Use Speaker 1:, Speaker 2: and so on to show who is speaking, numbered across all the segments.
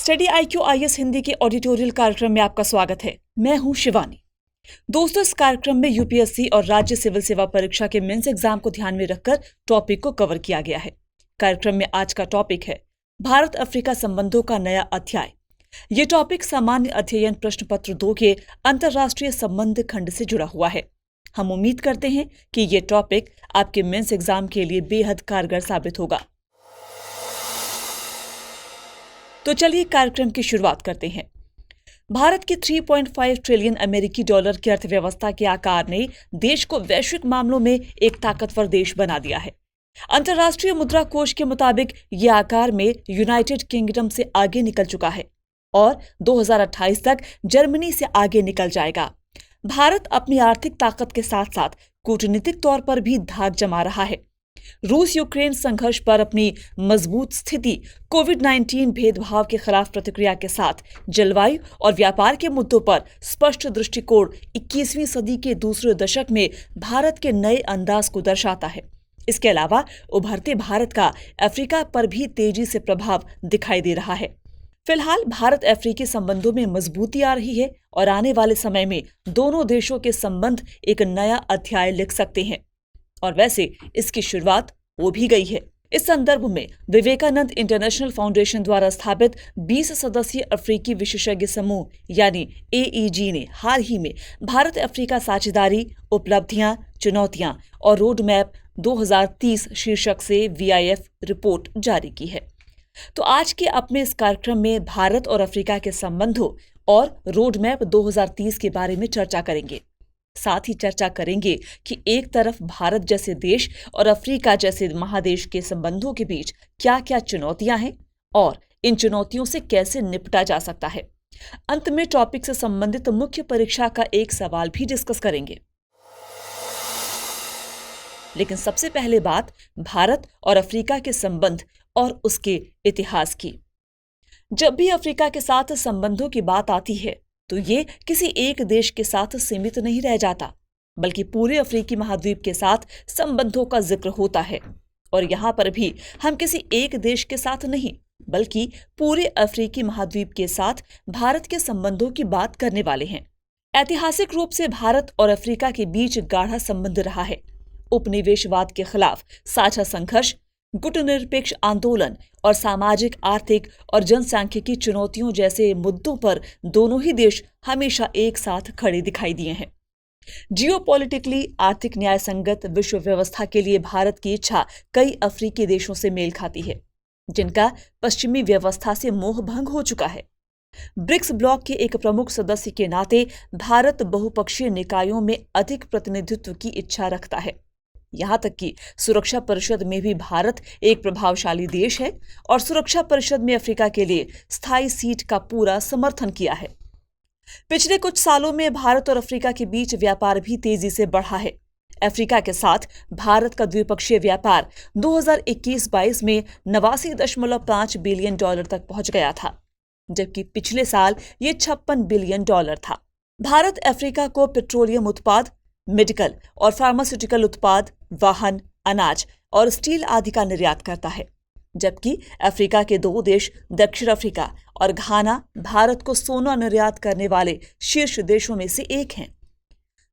Speaker 1: Study IQ IS Hindi के ऑडिटोरियल कार्यक्रम में आपका स्वागत है। मैं हूं शिवानी। दोस्तों, इस कार्यक्रम में यूपीएससी और राज्य सिविल सेवा परीक्षा के मेंस एग्जाम को ध्यान में रखकर टॉपिक को कवर किया गया है। कार्यक्रम में आज का टॉपिक है भारत अफ्रीका संबंधों का नया अध्याय। ये टॉपिक सामान्य अध्ययन प्रश्न पत्र 2 के अंतर्राष्ट्रीय संबंध खंड से जुड़ा हुआ है। हम उम्मीद करते हैं कि ये टॉपिक आपके मेंस एग्जाम के लिए बेहद कारगर साबित होगा। तो चलिए कार्यक्रम की शुरुआत करते हैं। भारत की 3.5 ट्रिलियन अमेरिकी डॉलर की अर्थव्यवस्था के आकार ने देश को वैश्विक मामलों में एक ताकतवर देश बना दिया है। अंतर्राष्ट्रीय मुद्रा कोष के मुताबिक ये आकार में यूनाइटेड किंगडम से आगे निकल चुका है और 2028 तक जर्मनी से आगे निकल जाएगा। भारत अपनी आर्थिक ताकत के साथ साथ कूटनीतिक तौर पर भी धाक जमा रहा है। रूस यूक्रेन संघर्ष पर अपनी मजबूत स्थिति, कोविड-19 भेदभाव के खिलाफ प्रतिक्रिया के साथ जलवायु और व्यापार के मुद्दों पर स्पष्ट दृष्टिकोण 21वीं सदी के दूसरे दशक में भारत के नए अंदाज को दर्शाता है। इसके अलावा उभरते भारत का अफ्रीका पर भी तेजी से प्रभाव दिखाई दे रहा है। फिलहाल भारत अफ्रीकी संबंधों में मजबूती आ रही है और आने वाले समय में दोनों देशों के संबंध एक नया अध्याय लिख सकते हैं। और वैसे इसकी शुरुआत हो भी गई है। इस संदर्भ में विवेकानंद इंटरनेशनल फाउंडेशन द्वारा स्थापित 20 सदस्यीय अफ्रीकी विशेषज्ञ समूह यानी AEG ने हाल ही में भारत अफ्रीका साझेदारी, उपलब्धियां, चुनौतियां और रोड मैप 2030 शीर्षक से VIF रिपोर्ट जारी की है। तो आज के अपने इस कार्यक्रम में भारत और अफ्रीका के संबंधों और रोड मैप 2030 के बारे में चर्चा करेंगे। साथ ही चर्चा करेंगे कि एक तरफ भारत जैसे देश और अफ्रीका जैसे महादेश के संबंधों के बीच क्या-क्या चुनौतियां हैं और इन चुनौतियों से कैसे निपटा जा सकता है। अंत में टॉपिक से संबंधित मुख्य परीक्षा का एक सवाल भी डिस्कस करेंगे। लेकिन सबसे पहले बात भारत और अफ्रीका के संबंध और उसके इतिहास की। जब भी अफ्रीका के साथ संबंधों की बात आती है तो ये किसी एक देश के साथ सीमित नहीं रह जाता, बल्कि पूरे अफ्रीकी महाद्वीप के साथ संबंधों का जिक्र होता है। और यहाँ पर भी हम किसी एक देश के साथ नहीं, बल्कि पूरे अफ्रीकी महाद्वीप के साथ भारत के संबंधों की बात करने वाले हैं। ऐतिहासिक रूप से भारत और अफ्रीका के बीच गाढ़ा संबंध रहा है। उपनिवेशवाद के खिलाफ साझा संघर्ष, गुटनिरपेक्ष आंदोलन और सामाजिक, आर्थिक और जनसांख्यिकी चुनौतियों जैसे मुद्दों पर दोनों ही देश हमेशा एक साथ खड़े दिखाई दिए हैं। जियोपॉलिटिकली आर्थिक न्याय संगत विश्व व्यवस्था के लिए भारत की इच्छा कई अफ्रीकी देशों से मेल खाती है, जिनका पश्चिमी व्यवस्था से मोह भंग हो चुका है। ब्रिक्स ब्लॉक के एक प्रमुख सदस्य के नाते भारत बहुपक्षीय निकायों में अधिक प्रतिनिधित्व की इच्छा रखता है। यहाँ तक कि सुरक्षा परिषद में भी भारत एक प्रभावशाली देश है और सुरक्षा परिषद में अफ्रीका के लिए स्थायी सीट का पूरा समर्थन किया है। पिछले कुछ सालों में भारत और अफ्रीका के बीच व्यापार भी तेजी से बढ़ा है। अफ्रीका के साथ भारत का द्विपक्षीय व्यापार 2021-22 में 89.5 बिलियन डॉलर तक पहुंच गया था, जबकि पिछले साल ये 56 बिलियन डॉलर था। भारत अफ्रीका को पेट्रोलियम उत्पाद, मेडिकल और फार्मास्यूटिकल उत्पाद, वाहन, अनाज और स्टील आदि का निर्यात करता है, जबकि अफ्रीका के 2 देश दक्षिण अफ्रीका और घाना भारत को सोना निर्यात करने वाले शीर्ष देशों में से एक हैं।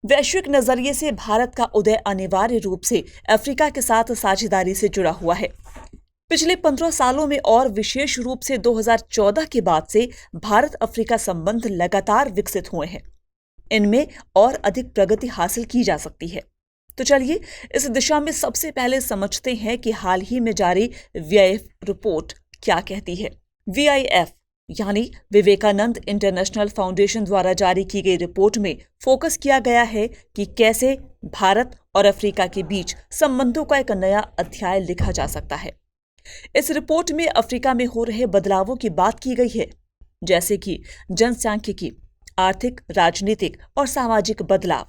Speaker 1: वैश्विक नजरिए से भारत का उदय अनिवार्य रूप से अफ्रीका के साथ साझेदारी से जुड़ा हुआ है। पिछले 15 सालों में और विशेष रूप से 2014 के बाद से भारत अफ्रीका संबंध लगातार विकसित हुए हैं। इनमें और अधिक प्रगति हासिल की जा सकती है। तो चलिए इस दिशा में सबसे पहले समझते हैं कि हाल ही में जारी VIF रिपोर्ट क्या कहती है। VIF यानी विवेकानंद इंटरनेशनल फाउंडेशन द्वारा जारी की गई रिपोर्ट में फोकस किया गया है कि कैसे भारत और अफ्रीका के बीच संबंधों का एक नया अध्याय लिखा जा सकता है। इस रिपोर्ट में अफ्रीका में हो रहे बदलावों की बात की गई है, जैसे कि जनसांख्यिकी, आर्थिक, राजनीतिक और सामाजिक बदलाव।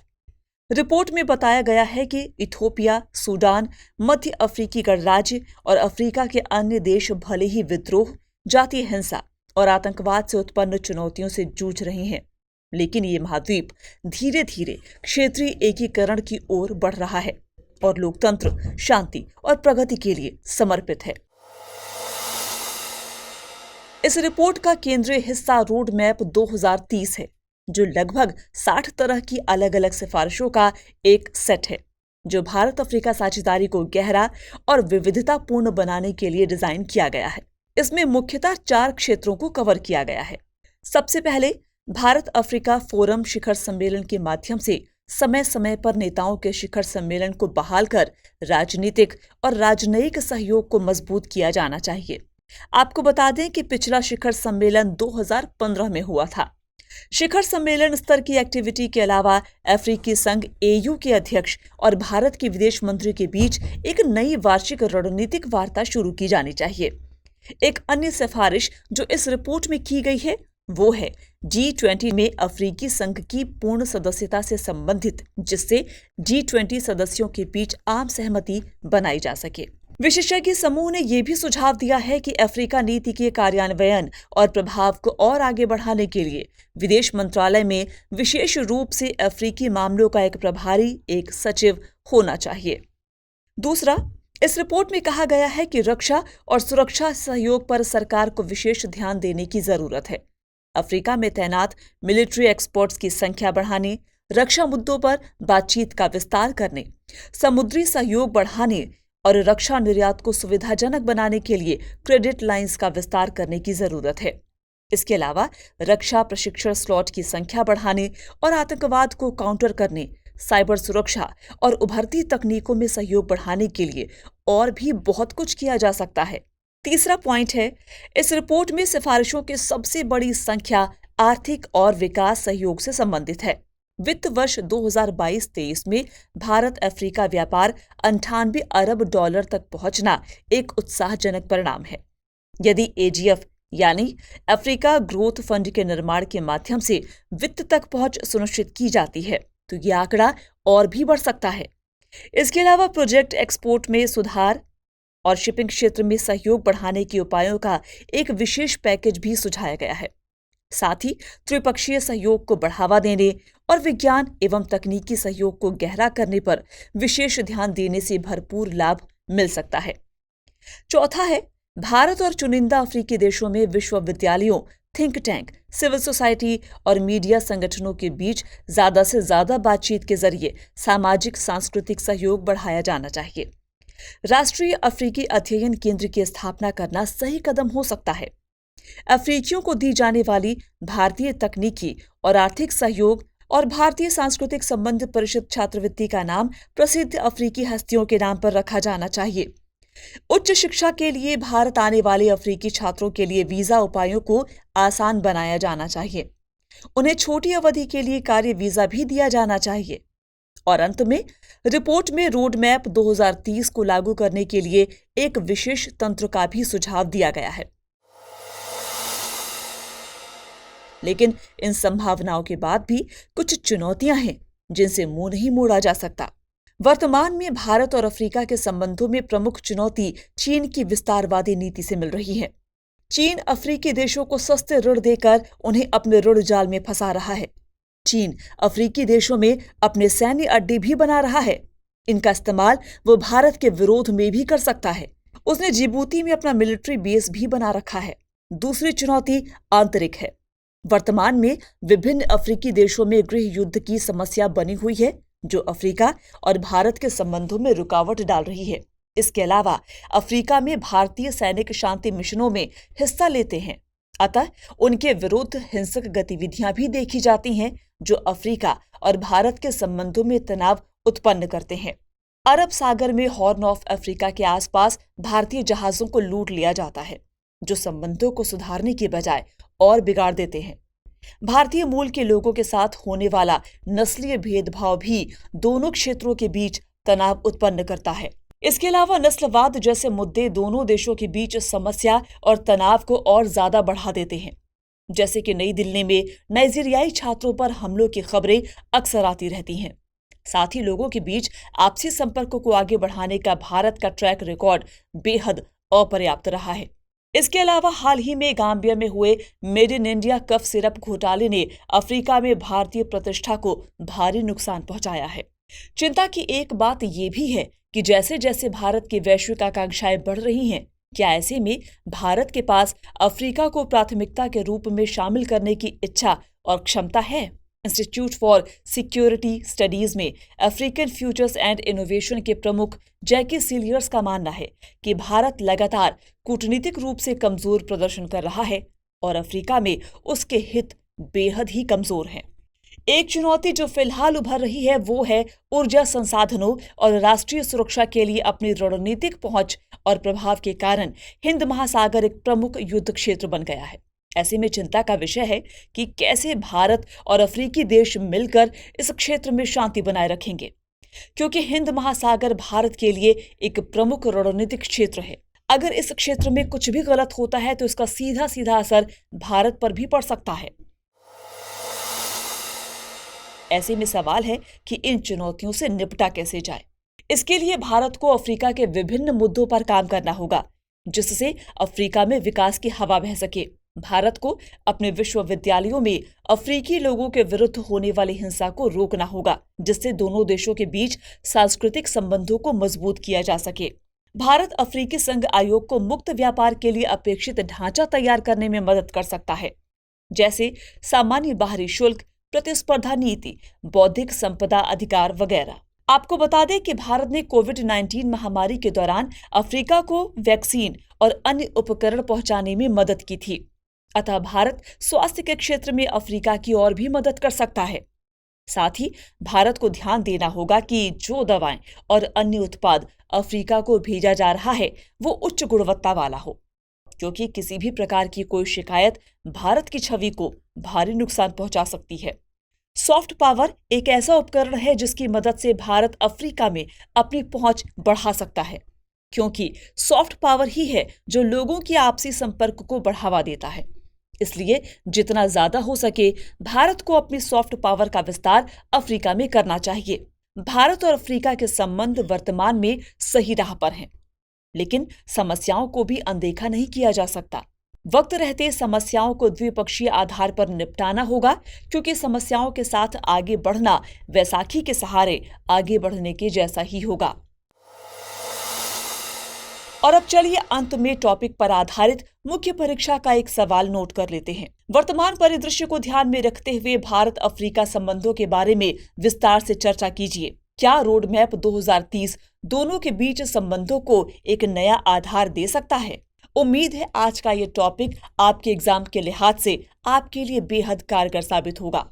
Speaker 1: रिपोर्ट में बताया गया है कि इथोपिया, सूडान, मध्य अफ्रीकी गणराज्य और अफ्रीका के अन्य देश भले ही विद्रोह, जातीय हिंसा और आतंकवाद से उत्पन्न चुनौतियों से जूझ रहे हैं, लेकिन ये महाद्वीप धीरे धीरे क्षेत्रीय एकीकरण की ओर बढ़ रहा है और लोकतंत्र, शांति और प्रगति के लिए समर्पित है। इस रिपोर्ट का केंद्रीय हिस्सा रोड मैप 2030 है, जो लगभग 60 तरह की अलग अलग सिफारिशों का एक सेट है, जो भारत अफ्रीका साझेदारी को गहरा और विविधतापूर्ण बनाने के लिए डिजाइन किया गया है। इसमें मुख्यतः 4 क्षेत्रों को कवर किया गया है। सबसे पहले, भारत अफ्रीका फोरम शिखर सम्मेलन के माध्यम से समय समय पर नेताओं के शिखर सम्मेलन को बहाल कर राजनीतिक और राजनयिक सहयोग को मजबूत किया जाना चाहिए। आपको बता दें कि पिछला शिखर सम्मेलन 2015 में हुआ था। शिखर सम्मेलन स्तर की एक्टिविटी के अलावा अफ्रीकी संघ AU के अध्यक्ष और भारत के विदेश मंत्री के बीच एक नई वार्षिक रणनीतिक वार्ता शुरू की जानी चाहिए। एक अन्य सिफारिश जो इस रिपोर्ट में की गई है वो है G20 में अफ्रीकी संघ की पूर्ण सदस्यता से संबंधित, जिससे G20 सदस्यों के बीच आम सहमति बनाई जा सके। विशेषज्ञ समूह ने यह भी सुझाव दिया है कि अफ्रीका नीति के कार्यान्वयन और प्रभाव को और आगे बढ़ाने के लिए विदेश मंत्रालय में विशेष रूप से अफ्रीकी मामलों का एक प्रभारी, एक सचिव होना चाहिए। दूसरा, इस रिपोर्ट में कहा गया है कि रक्षा और सुरक्षा सहयोग पर सरकार को विशेष ध्यान देने की जरूरत है। अफ्रीका में तैनात मिलिट्री एक्सपर्ट्स की संख्या बढ़ाने, रक्षा मुद्दों पर बातचीत का विस्तार करने, समुद्री सहयोग बढ़ाने और रक्षा निर्यात को सुविधाजनक बनाने के लिए क्रेडिट लाइंस का विस्तार करने की जरूरत है। इसके अलावा रक्षा प्रशिक्षण स्लॉट की संख्या बढ़ाने और आतंकवाद को काउंटर करने, साइबर सुरक्षा और उभरती तकनीकों में सहयोग बढ़ाने के लिए और भी बहुत कुछ किया जा सकता है। तीसरा पॉइंट है, इस रिपोर्ट में सिफारिशों की सबसे बड़ी संख्या आर्थिक और विकास सहयोग से संबंधित है। वित्त वर्ष 2022-23 में भारत अफ्रीका व्यापार 98 अरब डॉलर तक पहुंचना एक उत्साहजनक परिणाम है। यदि AGF यानी अफ्रीका ग्रोथ फंड के निर्माण के माध्यम से वित्त तक पहुंच सुनिश्चित की जाती है तो यह आंकड़ा और भी बढ़ सकता है। इसके अलावा प्रोजेक्ट एक्सपोर्ट में सुधार और शिपिंग क्षेत्र में सहयोग बढ़ाने के उपायों का एक विशेष पैकेज भी सुझाया गया है। साथ ही त्रिपक्षीय सहयोग को बढ़ावा देने और विज्ञान एवं तकनीकी सहयोग को गहरा करने पर विशेष ध्यान देने से भरपूर लाभ मिल सकता है। चौथा है, भारत और चुनिंदा अफ्रीकी देशों में विश्वविद्यालयों, थिंक टैंक, सिविल सोसाइटी और मीडिया संगठनों के बीच ज्यादा से ज्यादा बातचीत के जरिए सामाजिक सांस्कृतिक सहयोग बढ़ाया जाना चाहिए। राष्ट्रीय अफ्रीकी अध्ययन केंद्र की स्थापना करना सही कदम हो सकता है। अफ्रीकियों को दी जाने वाली भारतीय तकनीकी और आर्थिक सहयोग और भारतीय सांस्कृतिक संबंध परिषद छात्रवृत्ति का नाम प्रसिद्ध अफ्रीकी हस्तियों के नाम पर रखा जाना चाहिए। उच्च शिक्षा के लिए भारत आने वाले अफ्रीकी छात्रों के लिए वीजा उपायों को आसान बनाया जाना चाहिए। उन्हें छोटी अवधि के लिए कार्य वीजा भी दिया जाना चाहिए। और अंत में, रिपोर्ट में रोड मैप 2030 को लागू करने के लिए एक विशेष तंत्र का भी सुझाव दिया गया है। लेकिन इन संभावनाओं के बाद भी कुछ चुनौतियां हैं जिनसे मुंह नहीं मोड़ा जा सकता। वर्तमान में भारत और अफ्रीका के संबंधों में प्रमुख चुनौती चीन की विस्तारवादी नीति से मिल रही है। चीन अफ्रीकी देशों को सस्ते ऋण देकर उन्हें अपने ऋण जाल में फंसा रहा है। चीन अफ्रीकी देशों में अपने सैन्य अड्डे भी बना रहा है। इनका इस्तेमाल वो भारत के विरोध में भी कर सकता है। उसने जिबूती में अपना मिलिट्री बेस भी बना रखा है। दूसरी चुनौती आंतरिक है। वर्तमान में विभिन्न अफ्रीकी देशों में गृह युद्ध की समस्या बनी हुई है, जो अफ्रीका और भारत के संबंधों में रुकावट डाल रही है। इसके अलावा अफ्रीका में भारतीय सैनिक शांति मिशनों में हिस्सा लेते हैं, अतः उनके विरुद्ध हिंसक गतिविधियां भी देखी जाती हैं, जो अफ्रीका और भारत के संबंधों में तनाव उत्पन्न करते हैं। अरब सागर में हॉर्न ऑफ अफ्रीका के आसपास भारतीय जहाजों को लूट लिया जाता है, जो संबंधों को सुधारने के बजाय और बिगाड़ देते हैं। भारतीय मूल के लोगों के साथ होने वाला नस्लीय भेदभाव भी दोनों क्षेत्रों के बीच तनाव उत्पन्न करता है। इसके अलावा नस्लवाद जैसे मुद्दे दोनों देशों के बीच समस्या और तनाव को और ज्यादा बढ़ा देते हैं। जैसे कि नई दिल्ली में नाइजीरियाई छात्रों पर हमलों की खबरें अक्सर आती रहती हैं। साथ ही लोगों के बीच आपसी संपर्कों को आगे बढ़ाने का भारत का ट्रैक रिकॉर्ड बेहद अपर्याप्त रहा है। इसके अलावा हाल ही में गाम्बिया में हुए made in India cough syrup घोटाले ने अफ्रीका में भारतीय प्रतिष्ठा को भारी नुकसान पहुंचाया है। चिंता की एक बात यह भी है कि जैसे जैसे भारत की वैश्विक आकांक्षाएं बढ़ रही हैं, क्या ऐसे में भारत के पास अफ्रीका को प्राथमिकता के रूप में शामिल करने की इच्छा और क्षमता है? इंस्टीट्यूट फॉर सिक्योरिटी स्टडीज में अफ्रीकन फ्यूचर्स एंड इनोवेशन के प्रमुख जैकी सीलियर्स का मानना है कि भारत लगातार कूटनीतिक रूप से कमजोर प्रदर्शन कर रहा है और अफ्रीका में उसके हित बेहद ही कमजोर हैं। एक चुनौती जो फिलहाल उभर रही है वो है ऊर्जा संसाधनों और राष्ट्रीय सुरक्षा के लिए अपनी रणनीतिक पहुंच और प्रभाव के कारण हिंद महासागर एक प्रमुख युद्ध क्षेत्र बन गया है। ऐसे में चिंता का विषय है कि कैसे भारत और अफ्रीकी देश मिलकर इस क्षेत्र में शांति बनाए रखेंगे, क्योंकि हिंद महासागर भारत के लिए एक प्रमुख रणनीतिक क्षेत्र है। अगर इस क्षेत्र में कुछ भी गलत होता है तो इसका सीधा सीधा असर भारत पर भी पड़ सकता है। ऐसे में सवाल है कि इन चुनौतियों से निपटा कैसे जाए। इसके लिए भारत को अफ्रीका के विभिन्न मुद्दों पर काम करना होगा, जिससे अफ्रीका में विकास की हवा बह सके। भारत को अपने विश्वविद्यालयों में अफ्रीकी लोगों के विरुद्ध होने वाली हिंसा को रोकना होगा, जिससे दोनों देशों के बीच सांस्कृतिक संबंधों को मजबूत किया जा सके। भारत अफ्रीकी संघ आयोग को मुक्त व्यापार के लिए अपेक्षित ढांचा तैयार करने में मदद कर सकता है, जैसे सामान्य बाहरी शुल्क, प्रतिस्पर्धा नीति, बौद्धिक संपदा अधिकार वगैरह। आपको बता दें कि भारत ने कोविड-19 महामारी के दौरान अफ्रीका को वैक्सीन और अन्य उपकरण पहुंचाने में मदद की थी। अतः भारत स्वास्थ्य के क्षेत्र में अफ्रीका की और भी मदद कर सकता है। साथ ही भारत को ध्यान देना होगा कि जो दवाएं और अन्य उत्पाद अफ्रीका को भेजा जा रहा है वो उच्च गुणवत्ता वाला हो, क्योंकि किसी भी प्रकार की कोई शिकायत भारत की छवि को भारी नुकसान पहुंचा सकती है। सॉफ्ट पावर एक ऐसा उपकरण है जिसकी मदद से भारत अफ्रीका में अपनी पहुंच बढ़ा सकता है, क्योंकि सॉफ्ट पावर ही है जो लोगों की आपसी संपर्क को बढ़ावा देता है। इसलिए जितना ज्यादा हो सके भारत को अपनी सॉफ्ट पावर का विस्तार अफ्रीका में करना चाहिए। भारत और अफ्रीका के संबंध वर्तमान में सही राह पर हैं, लेकिन समस्याओं को भी अनदेखा नहीं किया जा सकता। वक्त रहते समस्याओं को द्विपक्षीय आधार पर निपटाना होगा, क्योंकि समस्याओं के साथ आगे बढ़ना वैसाखी के सहारे आगे बढ़ने के जैसा ही होगा। और अब चलिए अंत में टॉपिक पर आधारित मुख्य परीक्षा का एक सवाल नोट कर लेते हैं। वर्तमान परिदृश्य को ध्यान में रखते हुए भारत अफ्रीका संबंधों के बारे में विस्तार से चर्चा कीजिए। क्या रोड मैप 2030 दोनों के बीच संबंधों को एक नया आधार दे सकता है? उम्मीद है आज का ये टॉपिक आपके एग्जाम के लिहाज से आपके लिए बेहद कारगर साबित होगा।